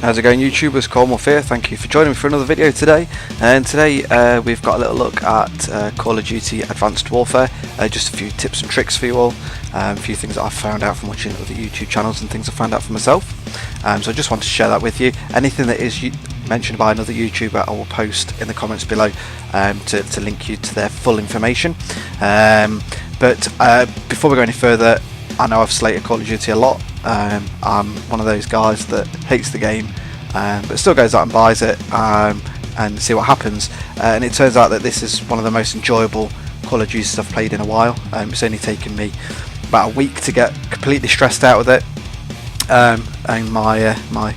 How's it going, YouTubers? COD here. Thank you for joining me for another video today. And today we've got a little look at Call of Duty Advanced Warfare. Just a few tips and tricks for you all. A few things that I've found out from watching other YouTube channels and things I've found out for myself. So I just wanted to share that with you. Anything that is mentioned by another YouTuber I will post in the comments below to link you to their full information. But before we go any further, I know I've slated Call of Duty a lot. I'm one of those guys that hates the game but still goes out and buys it and see what happens, and it turns out that this is one of the most enjoyable Call of Duties I've played in a while. It's only taken me about a week to get completely stressed out with it, and my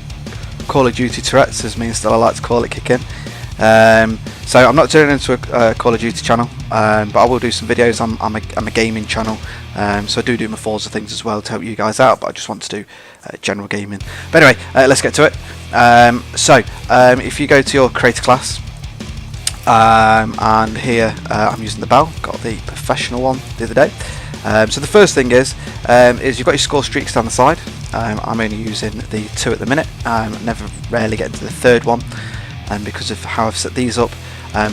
Call of Duty Tourette's, as me and Stella like to call it, kick in. So I'm not turning into a Call of Duty channel, but I will do some videos. I'm a gaming channel, so I do my Forza things as well to help you guys out, but I just want to do general gaming. But anyway, let's get to it. If you go to your creator class, and here I'm using the Bell, got the professional one the other day. So the first thing is you've got your Scorestreaks down the side. I'm only using the 2 at the minute. Rarely get into the 3rd one, because of how I've set these up,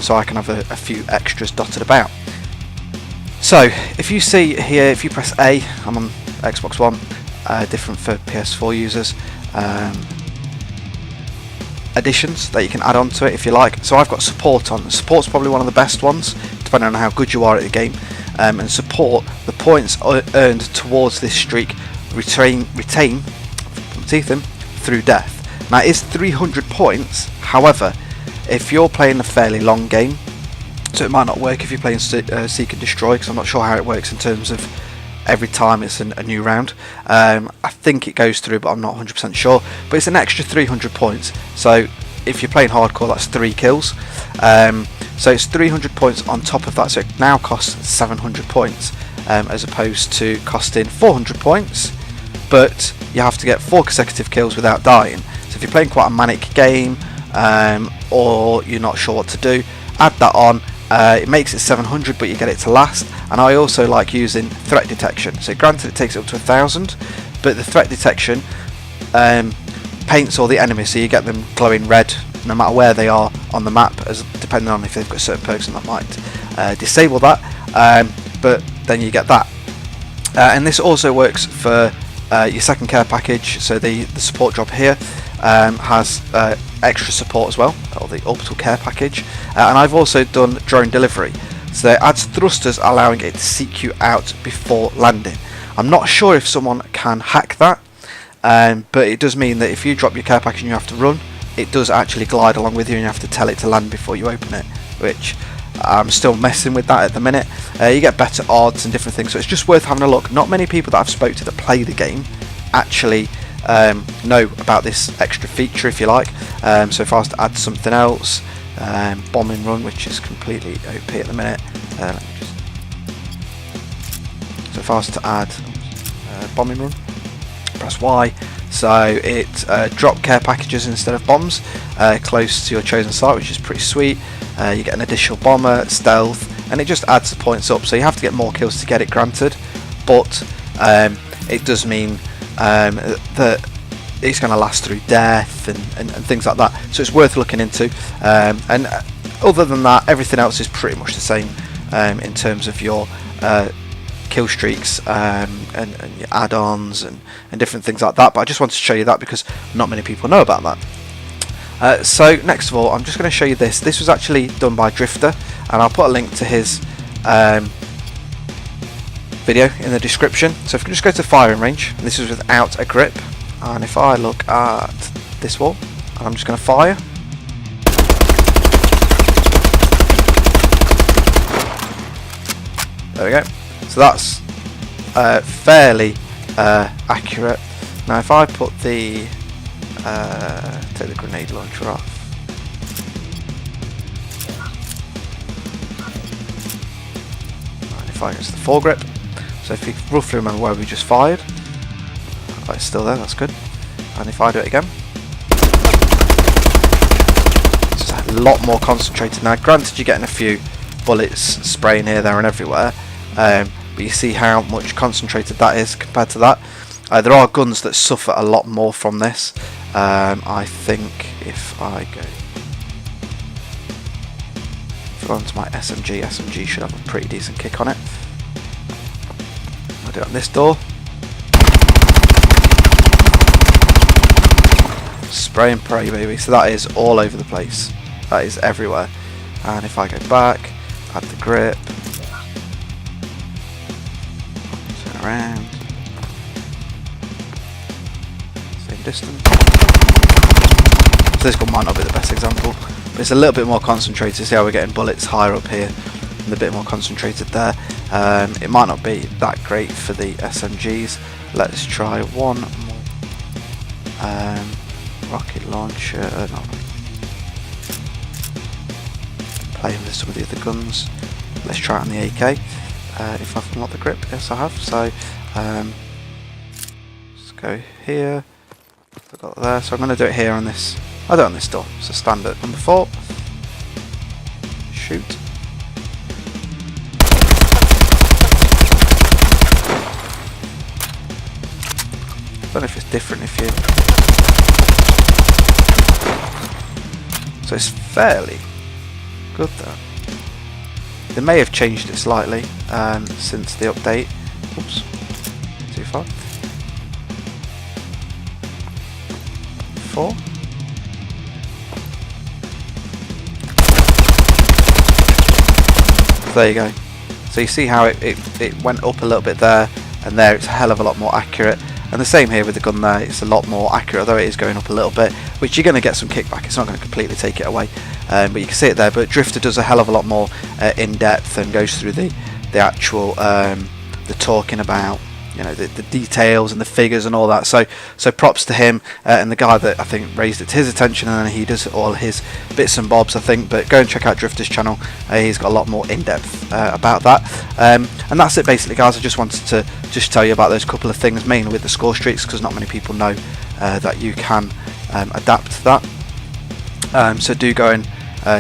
so I can have a few extras dotted about. So if you see here, if you press A, I'm on Xbox One, different for PS4 users, additions that you can add on to it if you like. So I've got support on. Support's probably one of the best ones, depending on how good you are at the game. And support, the points earned towards this streak retain through death. Now it is 300 points, however, if you're playing a fairly long game, so it might not work if you're playing Seek and Destroy, because I'm not sure how it works in terms of every time it's a new round. I think it goes through, but I'm not 100% sure. But it's an extra 300 points, so if you're playing hardcore, that's 3 kills. So it's 300 points on top of that, so it now costs 700 points, as opposed to costing 400 points, but you have to get 4 consecutive kills without dying. So if you're playing quite a manic game, or you're not sure what to do, add that on. It makes it 700, but you get it to last. And I also like using threat detection. So granted it takes it up to 1000, but the threat detection paints all the enemies, so you get them glowing red no matter where they are on the map, as depending on if they've got certain perks, and that might disable that, but then you get that. And this also works for your second care package. So the support job here has extra support as well, or the orbital care package, and I've also done drone delivery, so it adds thrusters, allowing it to seek you out before landing. I'm not sure if someone can hack that, but it does mean that if you drop your care package and you have to run, it does actually glide along with you, and you have to tell it to land before you open it, which I'm still messing with that at the minute. You get better odds and different things, so it's just worth having a look. Not many people that I've spoke to that play the game actually know about this extra feature, if you like. So if I was to add something else, bombing run, which is completely OP at the minute, so if I was to add bombing run, press Y, so it drop care packages instead of bombs close to your chosen site, which is pretty sweet. You get an additional bomber, stealth, and it just adds the points up, so you have to get more kills to get it, granted, but it does mean that it's going to last through death and things like that, so it's worth looking into. And other than that, everything else is pretty much the same in terms of your kill streaks and your add-ons and different things like that, but I just wanted to show you that because not many people know about that. So next of all, I'm just going to show you this. This was actually done by Drifter, and I'll put a link to his video in the description. So if you can just go to firing range, and this is without a grip, and if I look at this wall and I'm just going to fire, there we go. So that's fairly accurate. Now if I put the take the grenade launcher off, and if I use the foregrip, so if you roughly remember where we just fired, oh, it's still there, that's good. And if I do it again, it's a lot more concentrated. Now granted you're getting a few bullets spraying here, there and everywhere, but you see how much concentrated that is compared to that. There are guns that suffer a lot more from this, I think if I go onto my SMG should have a pretty decent kick on it. I'll do it on this door. Spray and pray, baby. So that is all over the place. That is everywhere. And if I go back, add the grip, turn around, same distance. So this gun might not be the best example, but it's a little bit more concentrated. See how we're getting bullets higher up here and a bit more concentrated there. It might not be that great for the SMGs. Let's try one more. Rocket launcher. No. Playing with some of the other guns. Let's try it on the AK. If I've unlocked the grip, yes I have. So let's go here. I've got it there. So I'm going to do it here on this. I'll do it on this door. So standard number 4. Shoot. I don't know if it's different if you. So it's fairly good though. They may have changed it slightly since the update. Oops, too far. 4. So there you go. So you see how it went up a little bit there, and there it's a hell of a lot more accurate. And the same here with the gun there, it's a lot more accurate, although it is going up a little bit, which you're going to get some kickback. It's not going to completely take it away, but you can see it there. But Drifter does a hell of a lot more in depth and goes through the actual the talking about, you know, the details and the figures and all that. So props to him and the guy that I think raised it to his attention, and then he does all his bits and bobs, I think. But go and check out Drifter's channel. He's got a lot more in depth about that. And that's it basically, guys. I just wanted to just tell you about those couple of things, mainly with the Scorestreaks, because not many people know that you can adapt that. So do go and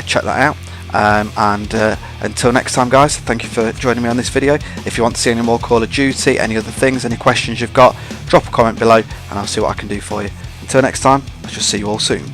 check that out. And until next time, guys, thank you for joining me on this video. If you want to see any more Call of Duty, any other things, any questions you've got, drop a comment below and I'll see what I can do for you. Until next time, I shall see you all soon.